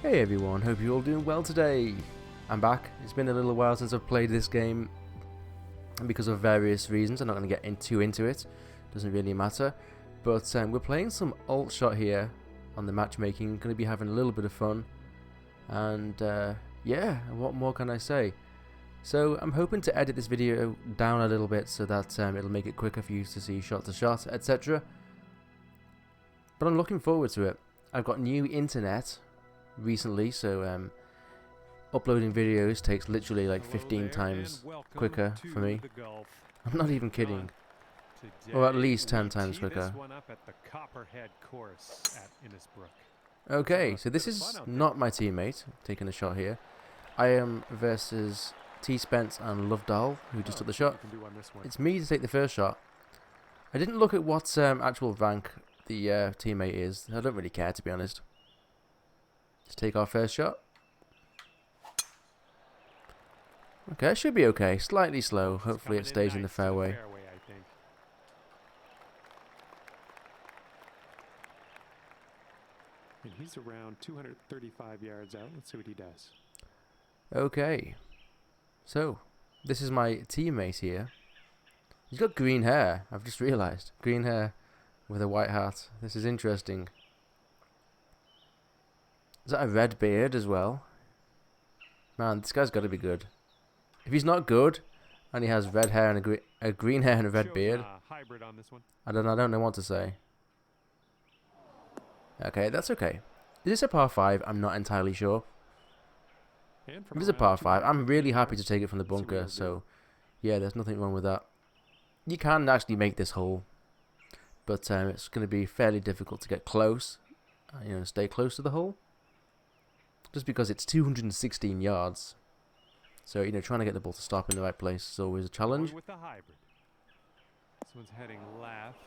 Hey everyone, hope you're all doing well today. I'm back. It's been a little while since I've played this game, and because of various reasons, I'm not going to get into it. Doesn't really matter. But we're playing some alt shot here on the matchmaking. Going to be having a little bit of fun, and yeah, what more can I say? So I'm hoping to edit this video down a little bit so that it'll make it quicker for you to see shot to shot, etc. But I'm looking forward to it. I've got new internet recently, so uploading videos takes literally like 15 times quicker for me. I'm not even kidding. Or at least 10 times quicker. Okay, so this is not my teammate taking a shot here. I am versus T-Spence and Lovedahl, who just took the shot. It's me to take the first shot. I didn't look at what actual rank the teammate is. I don't really care, to be honest. Let's take our first shot. Okay, it should be okay. Slightly slow. Hopefully it stays in the fairway. And he's around 235 yards out. Let's see what he does. Okay. So, this is my teammate here. He's got green hair. I've just realised. Green hair with a white hat. This is interesting. Is that a red beard as well? Man, this guy's got to be good. If he's not good, and he has red hair and a green hair and a red beard, I don't know what to say. Okay, that's okay. Is this a par 5? I'm not entirely sure. If it's a par 5, I'm really happy to take it from the bunker, so yeah, there's nothing wrong with that. You can actually make this hole, but it's going to be fairly difficult to get close, stay close to the hole. Just because it's 216 yards. So, trying to get the ball to stop in the right place is always a challenge. With the hybrid. This one's heading left.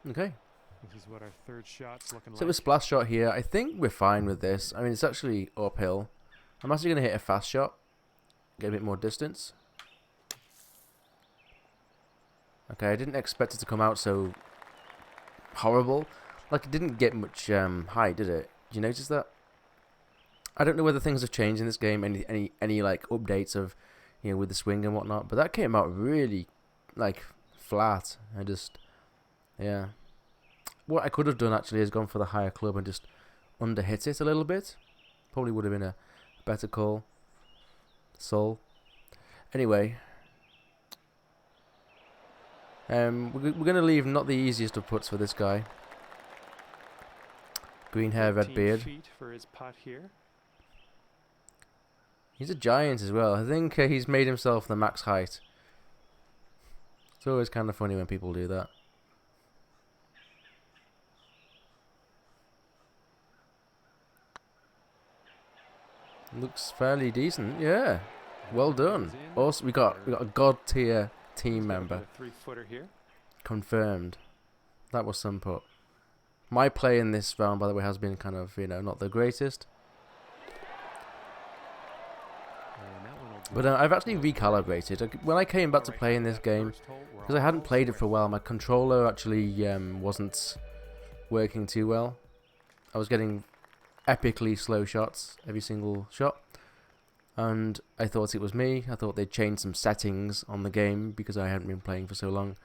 Okay. This is what our third shot's looking like. So, a splash shot here. I think we're fine with this. I mean, it's actually uphill. I'm actually going to hit a fast shot. Get a bit more distance. Okay, I didn't expect it to come out so horrible. Like, it didn't get much height, did it? Did you notice that? I don't know whether things have changed in this game, any like updates of, with the swing and whatnot, but that came out really, like, flat. Yeah. What I could have done actually is gone for the higher club and just underhit it a little bit. Probably would have been a better call. Soul. Anyway. We're going to leave not the easiest of putts for this guy. Green hair, red beard. For his putt here. He's a giant as well. I think he's made himself the max height. It's always kind of funny when people do that. Looks fairly decent, yeah. Well done. Also, we got a god tier team member. 3-footer here. Confirmed. That was some putt. My play in this round, by the way, has been kind of, not the greatest. But I've actually recalibrated. When I came back to playing this game, because I hadn't played it for a while, my controller actually wasn't working too well. I was getting epically slow shots every single shot. And I thought it was me. I thought they'd changed some settings on the game because I hadn't been playing for so long.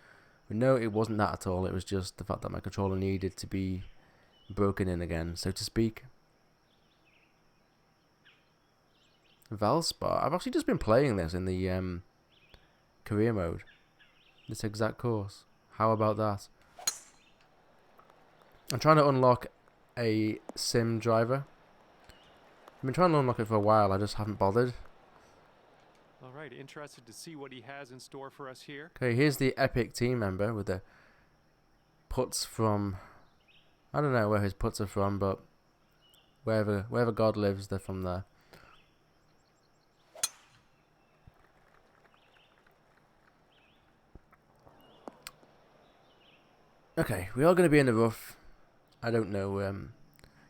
But no, it wasn't that at all. It was just the fact that my controller needed to be broken in again, so to speak. Valspar. I've actually just been playing this in the career mode. This exact course. How about that? I'm trying to unlock a sim driver. I've been trying to unlock it for a while. I just haven't bothered. All right, interested to see what he has in store for us here. Okay, here's the epic team member with the putts from, I don't know where his putts are from, but wherever God lives, they're from there. Okay, we are going to be in the rough. I don't know.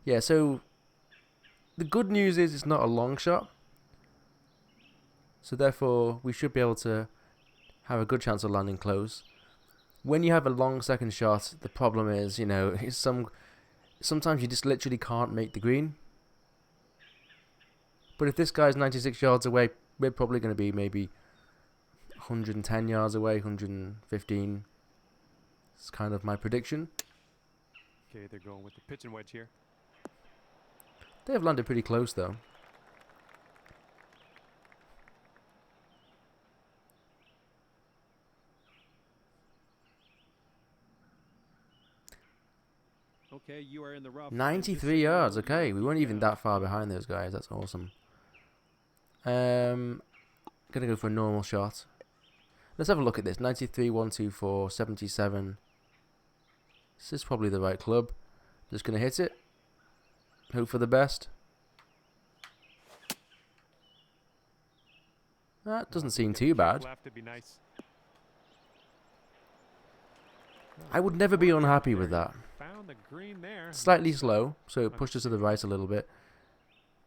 Yeah, so the good news is it's not a long shot. So therefore, we should be able to have a good chance of landing close. When you have a long second shot, the problem is, sometimes you just literally can't make the green. But if this guy's 96 yards away, we're probably going to be maybe 110 yards away, 115. It's kind of my prediction. Okay, they're going with the pitching wedge here. They have landed pretty close though. Okay, you are in the rough. 93 yards. Okay, we weren't even that far behind those guys. That's awesome. Gonna go for a normal shot. Let's have a look at this. 93, 124, 77. This is probably the right club. Just gonna hit it. Hope for the best. That doesn't seem too bad. I would never be unhappy with that. Slightly slow, so it pushed us to the right a little bit.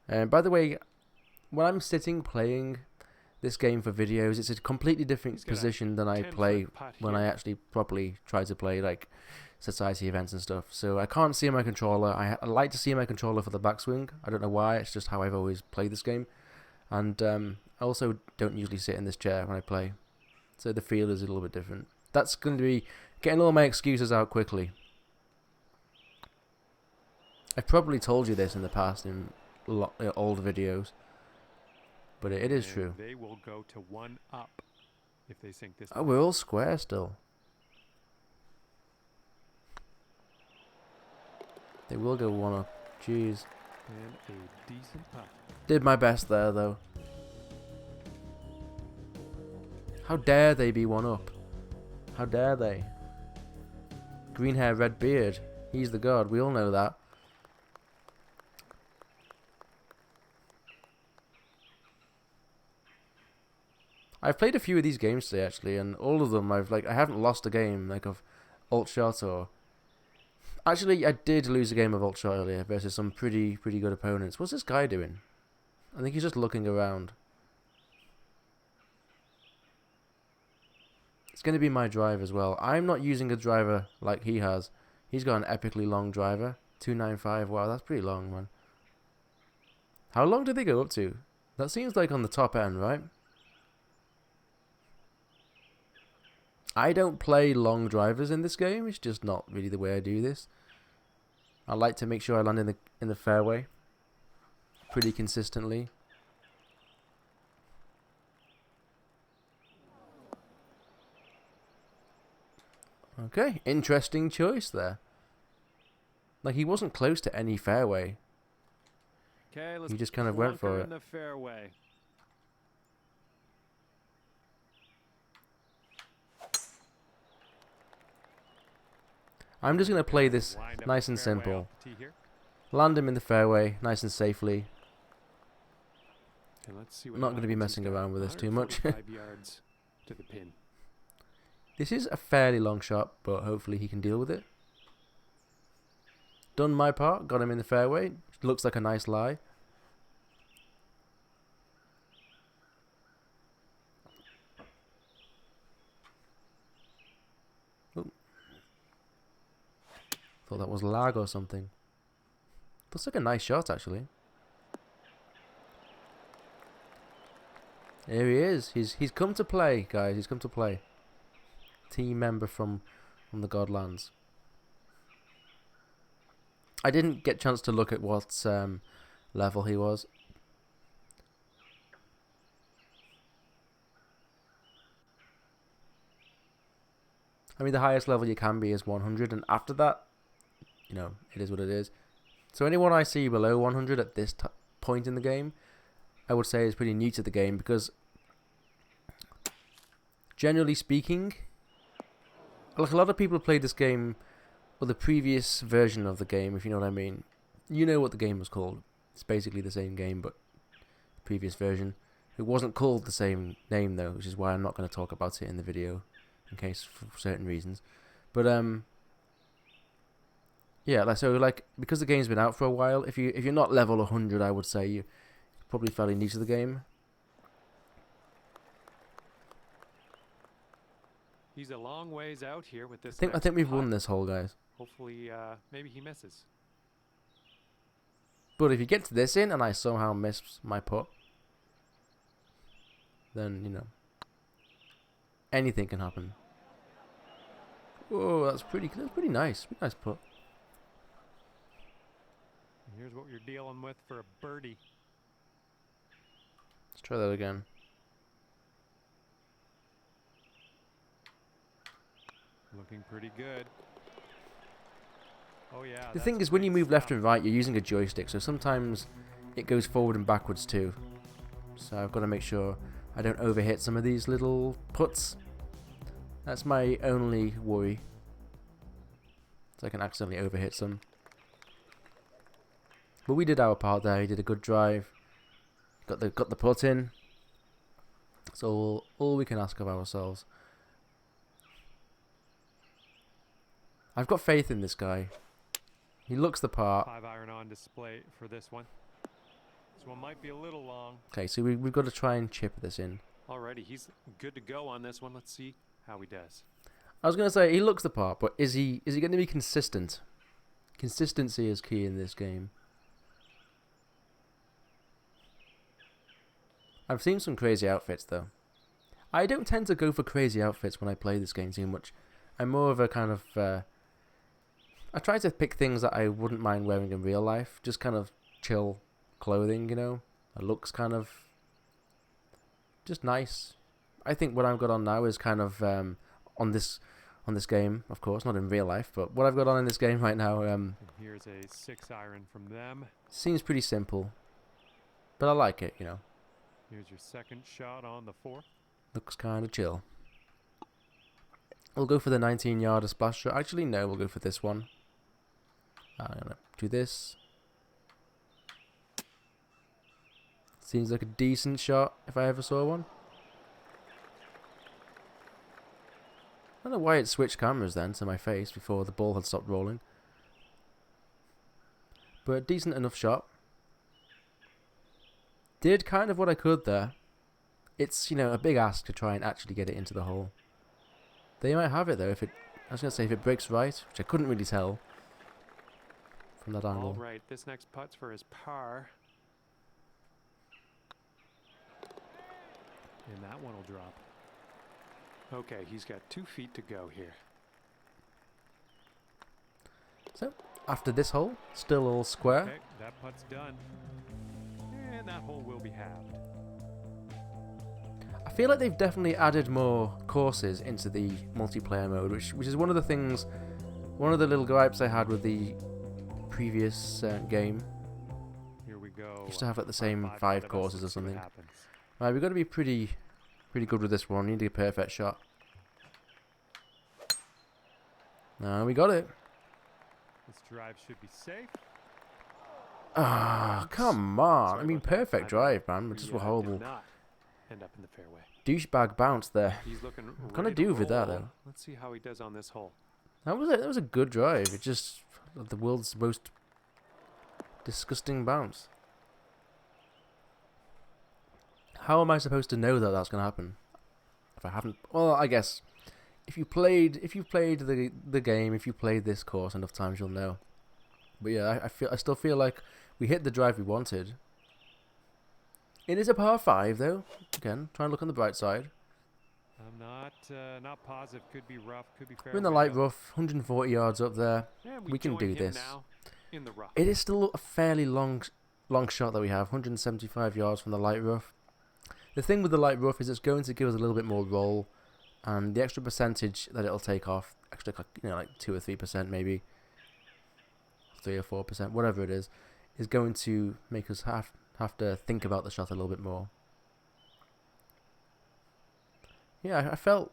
And by the way, when I'm sitting playing this game for videos, it's a completely different position than I play when I actually properly try to play like society events and stuff. So I can't see my controller. I like to see my controller for the backswing. I don't know why. It's just how I've always played this game. And I also don't usually sit in this chair when I play. So the feel is a little bit different. That's going to be getting all my excuses out quickly. I've probably told you this in the past in old videos. But it is true. They will go to 1 up if they sink this. Oh, we're all square still. They will go 1 up. Jeez. And a decent putt. Did my best there, though. How dare they be 1 up? How dare they? Green hair, red beard. He's the god. We all know that. I've played a few of these games today actually, and all of them I haven't lost a game like of ult shot or. Actually, I did lose a game of ult shot earlier versus some pretty good opponents. What's this guy doing? I think he's just looking around. It's going to be my drive as well. I'm not using a driver like he has. He's got an epically long driver. 295. Wow, that's pretty long, man. How long do they go up to? That seems like on the top end, right? I don't play long drivers in this game. It's just not really the way I do this. I like to make sure I land in the fairway pretty consistently. Okay, interesting choice there. Like he wasn't close to any fairway. Okay, let's he just kind of went for it. In the fairway. I'm just going to play this nice and simple. Land him in the fairway, nice and safely. I'm not going to be messing around with this too much. Yards to the pin. This is a fairly long shot, but hopefully he can deal with it. Done my part, got him in the fairway. Looks like a nice lie. Thought that was lag or something. Looks like a nice shot, actually. Here he is. He's come to play, guys. He's come to play. Team member from the Godlands. I didn't get a chance to look at what level he was. I mean, the highest level you can be is 100, and after that, you know, it is what it is. So anyone I see below 100 at this point in the game, I would say is pretty new to the game, because generally speaking, like a lot of people played this game, or the previous version of the game, if you know what I mean. You know what the game was called. It's basically the same game, but previous version. It wasn't called the same name though, which is why I'm not going to talk about it in the video, in case for certain reasons. But yeah, so because the game's been out for a while, if you're not level 100, I would say you're probably fairly new to the game. He's a long ways out here with this. I think we've won this hole, guys. Hopefully, maybe he misses. But if you get to this in and I somehow miss my putt, then, you know, anything can happen. Whoa, that's pretty nice. Pretty nice putt. Here's what you're dealing with for a birdie. Let's try that again. Looking pretty good. Oh yeah. The thing is, when you move left and right, you're using a joystick, so sometimes it goes forward and backwards too. So I've got to make sure I don't overhit some of these little putts. That's my only worry. So I can accidentally overhit some. But we did our part there. He did a good drive. Got the putt in. That's all we can ask of ourselves. I've got faith in this guy. He looks the part. 5-iron on display for this one. This one might be a little long. Okay, so we've got to try and chip this in. Alrighty, he's good to go on this one. Let's see how he does. I was going to say, he looks the part, but is he going to be consistent? Consistency is key in this game. I've seen some crazy outfits, though. I don't tend to go for crazy outfits when I play this game too much. I'm more of a kind of... I try to pick things that I wouldn't mind wearing in real life. Just kind of chill clothing, you know? It looks kind of... just nice. I think what I've got on now is kind of... on this game, of course, not in real life, but what I've got on in this game right now... and here's a 6-iron from them. Seems pretty simple. But I like it, you know. Here's your second shot on the 4. Looks kind of chill. We'll go for the 19-yarder splash shot. Actually, no, we'll go for this one. I'm going to do this. Seems like a decent shot if I ever saw one. I don't know why it switched cameras then to my face before the ball had stopped rolling. But a decent enough shot. Did kind of what I could there. It's, you know, a big ask to try and actually get it into the hole. They might have it though if it... I was going to say if it breaks right, which I couldn't really tell from that angle. Alright, this next putt's for his par. And that one will drop. Okay, he's got 2 feet to go here. So, after this hole, still all square. Okay, that putt's done. And that hole will be halved. I feel like they've definitely added more courses into the multiplayer mode, which is one of the things, one of the little gripes I had with the previous game. Here we go. Used to have like the same 5 courses or something. Right, we've got to be pretty good with this one. We need a perfect shot. No, we got it. This drive should be safe. Ah, come on. I mean, perfect drive, man. But just a horrible End up in the fairway. douchebag bounce there. He's looking Kind of do with that though. Let's see how he does on this hole. That was a good drive. It just the world's most disgusting bounce. How am I supposed to know that that's going to happen? If I haven't, well, I guess if you've played the game, if you played this course enough times, you'll know. But yeah, I still feel like we hit the drive we wanted. It is a par 5 though. Again, try and look on the bright side. I'm not positive. Could be rough. Could be fair. We're in the light rough, 140 yards up there. We can do this. Now in the rough. It is still a fairly long shot that we have, 175 yards from the light rough. The thing with the light rough is it's going to give us a little bit more roll, and the extra percentage that it'll take off, extra, you know, like 2 or 3% maybe, 3 or 4%, whatever it is going to make us have to think about the shot a little bit more. Yeah, I felt,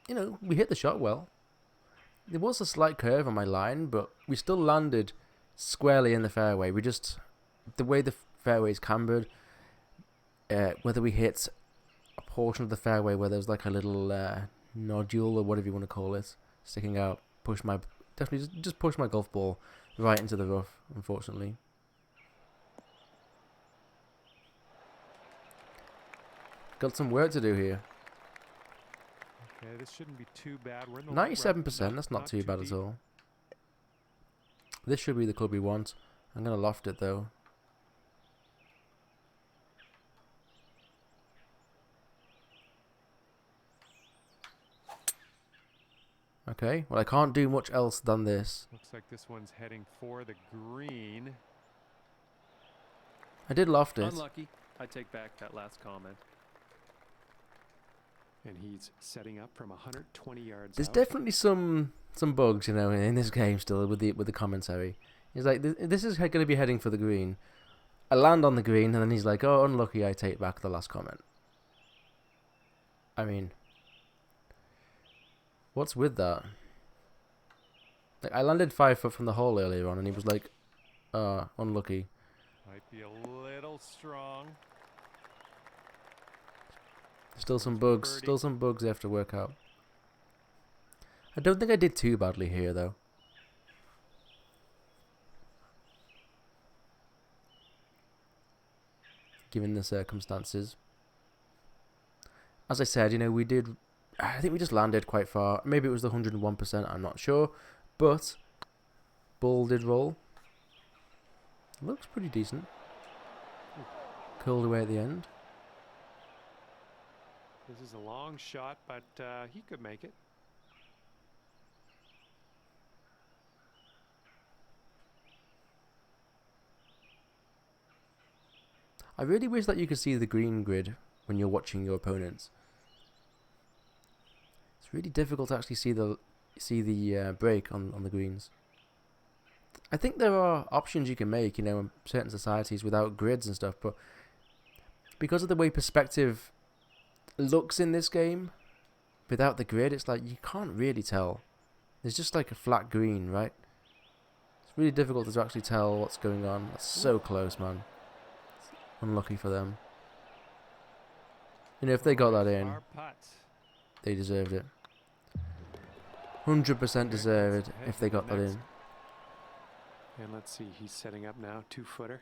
you know, we hit the shot well. There was a slight curve on my line, but we still landed squarely in the fairway. We just, the way the fairway is cambered, whether we hit a portion of the fairway where there's like a little nodule or whatever you want to call it sticking out, definitely just push my golf ball right into the rough, unfortunately. Got some work to do here. Okay, this shouldn't be too bad. We're in the 97%, that's not too bad at all. This should be the club we want. I'm going to loft it though. Okay, well I can't do much else than this. Looks like this one's heading for the green. I did loft it. Unlucky. I take back that last comment. And he's setting up from 120 yards There's out. definitely some bugs, you know, in this game still with the commentary. He's like, this is going to be heading for the green. I land on the green, and then he's like, oh, unlucky, I take back the last comment. I mean, what's with that? Like, I landed 5 foot from the hole earlier on, and he was like, unlucky. Might be a little strong. Still some bugs. Still some bugs they have to work out. I don't think I did too badly here, though. Given the circumstances. As I said, you know, we did... I think we just landed quite far. Maybe it was the 101%, I'm not sure. But, ball did roll. Looks pretty decent. Curled away at the end. This is a long shot, but he could make it. I really wish that you could see the green grid when you're watching your opponents. It's really difficult to actually see the break on the greens. I think there are options you can make, you know, in certain societies without grids and stuff, but because of the way perspective looks in this game, without the grid, it's like you can't really tell. There's just like a flat green, right? It's really difficult to actually tell what's going on. That's so close, man. Unlucky for them. You know, if they got that in, they deserved it. 100% deserved if they got that in. And let's see, he's setting up now, 2-footer.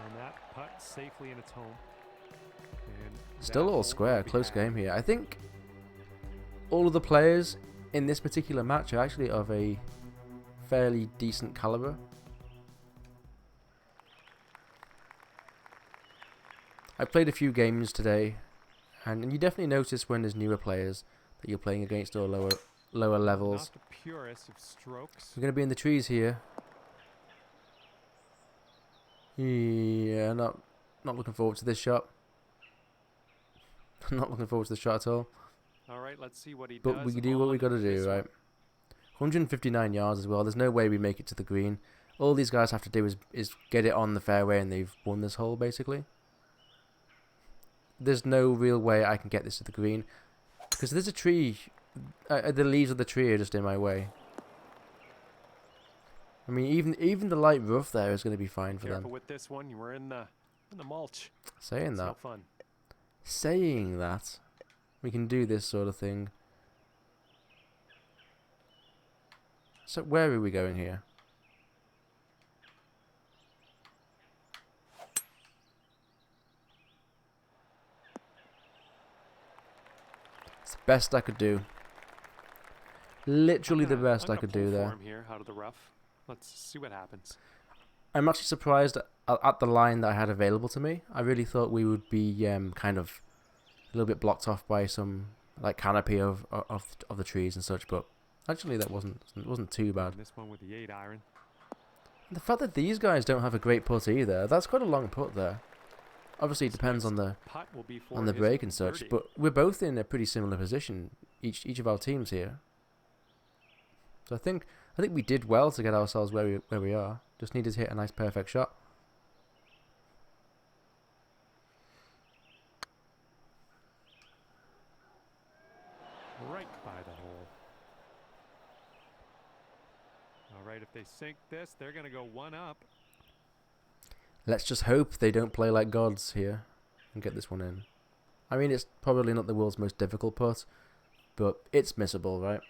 And that putt safely in its home. And still all square, close game here. I think all of the players in this particular match are actually of a fairly decent caliber. I played a few games today, and you definitely notice when there's newer players that you're playing against or lower levels. Not the purest of strokes. We're going to be in the trees here. Yeah, not looking forward to this shot. Not looking forward to the shot at all. All right, let's see what he does. But we do what we got to do, right? 159 yards as well. There's no way we make it to the green. All these guys have to do is get it on the fairway, and they've won this hole basically. There's no real way I can get this to the green because there's a tree. The leaves of the tree are just in my way. I mean, even the light rough there is going to be fine for them. With this one, we're in the mulch. Saying that. No fun. Saying that, we can do this sort of thing. So where are we going here? It's the best I could do. Literally the best I could do there. Here out of the rough. Let's see what happens. I'm actually surprised at the line that I had available to me. I really thought we would be kind of a little bit blocked off by some like canopy of the trees and such, but actually that wasn't too bad. And this one with the 8-iron. The fact that these guys don't have a great putt either, that's quite a long putt there. Obviously it depends on the break and such, but we're both in a pretty similar position, each of our teams here. So I think we did well to get ourselves where we are. Just needed to hit a nice perfect shot. Right by the hole. All right, if they sink this, they're going to go one up. Let's just hope they don't play like gods here and get this one in. I mean, it's probably not the world's most difficult putt, but it's missable, right?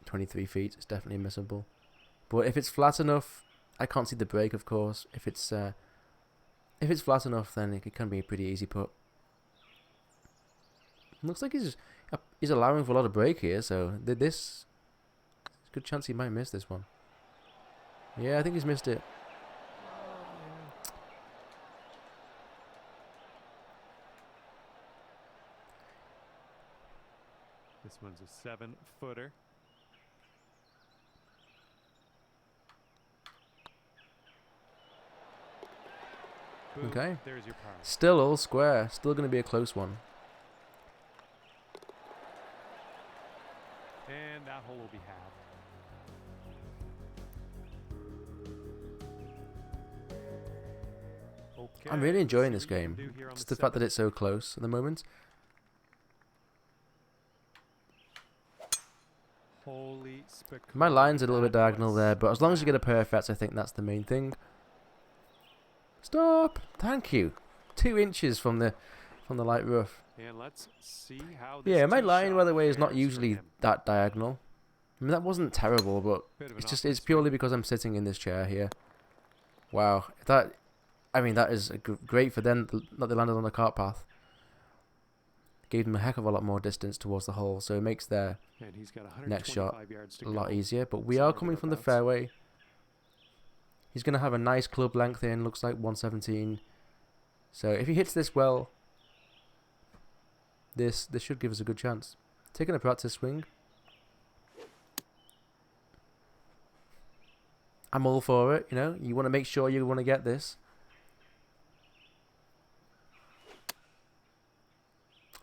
23 feet, it's definitely missable. But if it's flat enough, I can't see the break, of course. If it's flat enough, then it can be a pretty easy putt. Looks like he's allowing for a lot of break here, so this good chance he might miss this one. Yeah, I think he's missed it. This one's a 7-footer. Boom. Okay. There's your par. Still all square. Still going to be a close one. And that hole will be halved. Okay, I'm really enjoying let's this see what you game. can do here on Just the the fact that seventh. it's so close at the moment. Holy My spectacular. line's a little bit That diagonal was there, but as long as you get a smash. perfect, I think that's the main thing. Stop! Thank you. 2 inches from the light rough. And let's see how this Yeah, my tee line, shot by the way, is not fares for usually him. that diagonal. I mean, that wasn't terrible, but Bit of an it's awkward purely swing. because I'm sitting in this chair here. Wow, I mean, that is great for them that they landed on the cart path. Gave them a heck of a lot more distance towards the hole, so it makes their And he's got next shot 125 yards to a lot go. easier. But we Somewhere are coming from the thereabouts. fairway. He's going to have a nice club length in, looks like 117. So if he hits this well, this should give us a good chance. Taking a practice swing. I'm all for it, you know. You want to make sure you want to get this.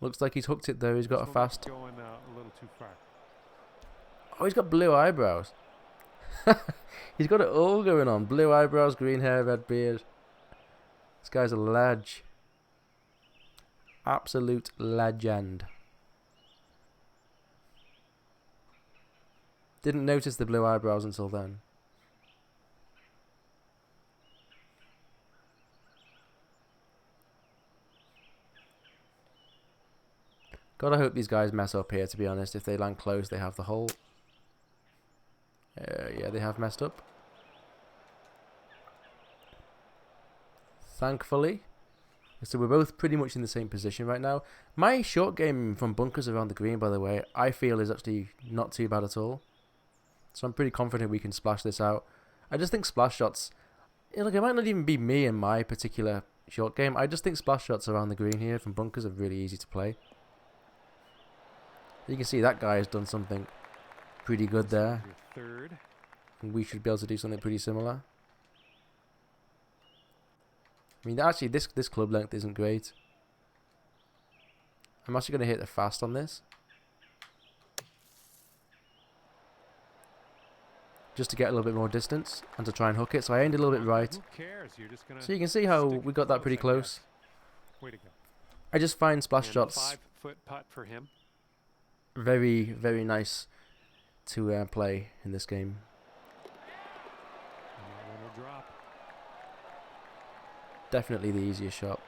Looks like he's hooked it though. He's got a This one fast. going a little too far. Oh, he's got blue eyebrows. He's got it all going on. Blue eyebrows, green hair, red beard. This guy's a ledge. Absolute legend. Didn't notice the blue eyebrows until then. Gotta hope these guys mess up here, to be honest. If they land close, they have the hole. Yeah, they have messed up. Thankfully. So we're both pretty much in the same position right now. My short game from bunkers around the green, by the way, I feel is actually not too bad at all. So I'm pretty confident we can splash this out. I just think splash shots, you know, like it might not even be me in my particular short game. I just think splash shots around the green here from bunkers are really easy to play. You can see that guy has done something pretty good there. Your third. And we should be able to do something pretty similar. I mean, actually, this club length isn't great. I'm actually going to hit the fast on this. Just to get a little bit more distance and to try and hook it. So I aimed a little bit right. Who cares? You're just gonna So you can see how stick we it got that close, pretty I close. guess. Way to go. I just find splash And a shots 5-foot putt for him. very, very nice to play in this game. And that one will drop. Definitely the easiest shot.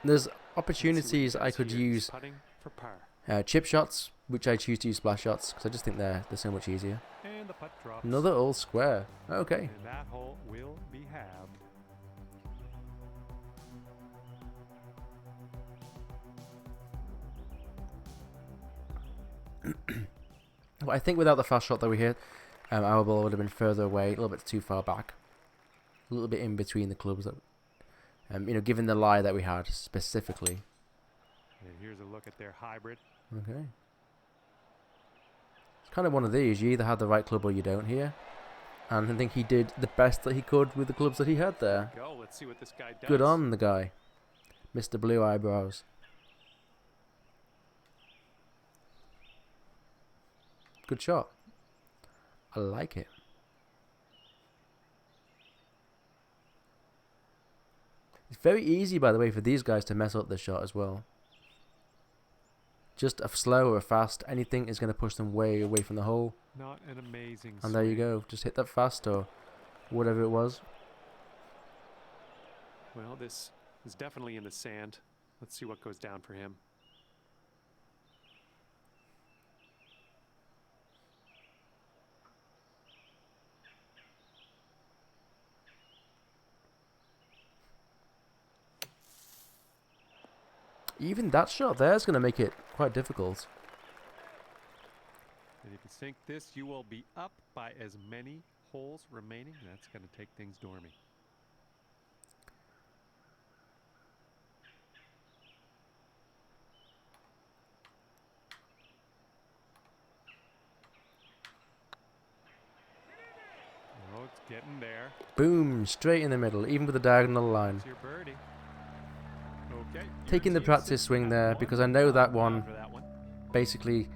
There's Let's see what he opportunities I does could here. use Putting for par. chip shots, which I choose to use splash shots because I just think they're so much easier. And the putt drops. Another all square. Okay. And that hole will be halved. Well, I think without the fast shot that we hit, our ball would have been further away, a little bit too far back, a little bit in between the clubs. That, you know, given the lie that we had specifically. And here's a look at their hybrid. Okay. It's kind of one of these. You either had the right club or you don't here. And I think he did the best that he could with the clubs that he had there. Go. Let's see what this guy does. Good on the guy. Mr. Blue Eyebrows. Good shot. I like it. It's very easy, by the way, for these guys to mess up the shot as well. Just a slow or a fast, anything is going to push them way away from the hole. Not an amazing And there you swing. go. Just hit that fast or whatever it was. Well, this is definitely in the sand. Let's see what goes down for him. Even that shot there is going to make it quite difficult. And if you sink this, you will be up by as many holes remaining. That's going to take things dormy. Oh, it's getting there. Boom, straight in the middle, even with the diagonal line. It's your birdie. Okay. Taking the practice swing there because I know that one, basically,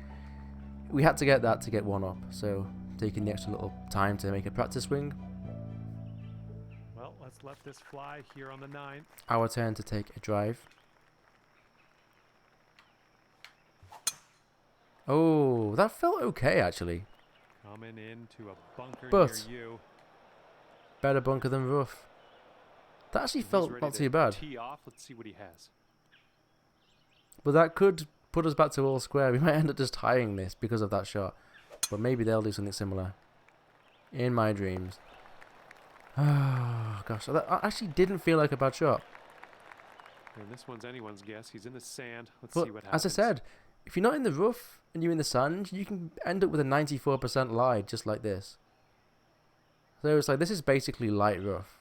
we had to get that to get one up. So taking the extra little time to make a practice swing. Well, let's let this fly here on the 9th. Our turn to take a drive. Oh, that felt okay actually. Coming into a bunker But near you. better bunker than rough. That actually He's felt ready not to too bad. tee off. Let's see what he has. But that could put us back to all square. We might end up just tying this because of that shot. But maybe they'll do something similar. In my dreams. Oh, gosh. That actually didn't feel like a bad shot. And this one's anyone's guess. He's in the sand. Let's But see what happens. as I said, if you're not in the rough and you're in the sand, you can end up with a 94% lie just like this. So it's like, this is basically light rough.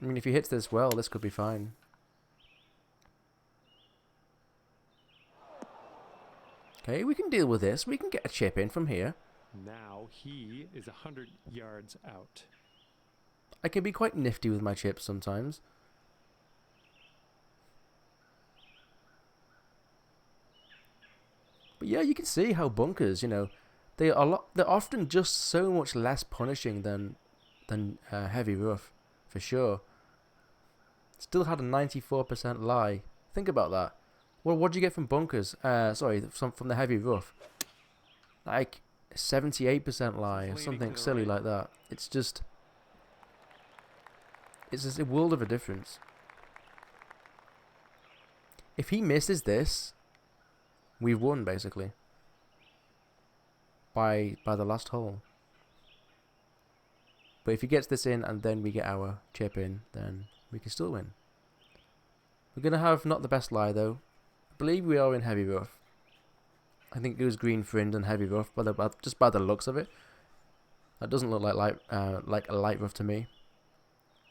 I mean, if he hits this well, this could be fine. Okay, we can deal with this. We can get a chip in from here. Now he is 100 yards out. I can be quite nifty with my chips sometimes. But yeah, you can see how bunkers, you know, they're often just so much less punishing than heavy rough, for sure. Still had a 94% lie. Think about that. Well, what do you get from bunkers? Sorry, from the heavy rough. Like 78% lie or something silly like that. It's just a world of a difference. If he misses this, we've won basically. By the last hole. But if he gets this in and then we get our chip in, then we can still win. We're going to have not the best lie though. I believe we are in heavy rough. I think it was green fringe and heavy rough, just by the looks of it. That doesn't look like a light rough to me.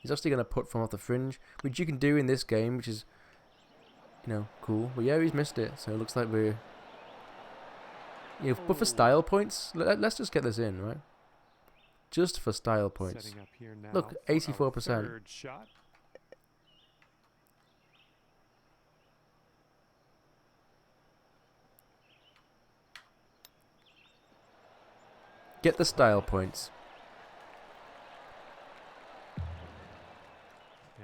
He's actually going to put from off the fringe, which you can do in this game, which is, you know, cool. But yeah, he's missed it, so it looks like we're... You know, but for style points, let's just get this in, right? Just for style points. Look, 84%. Get the style points.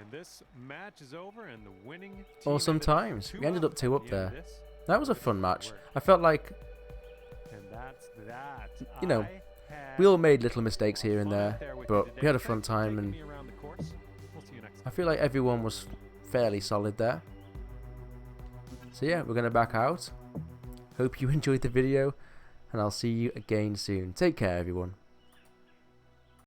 And this match is over and the winning Awesome times. We ended up 2 up there. That was a fun match. I felt like, you know, we all made little mistakes here and there, but we had a fun time, and I feel like everyone was fairly solid there. So yeah, we're going to back out. Hope you enjoyed the video, and I'll see you again soon. Take care, everyone.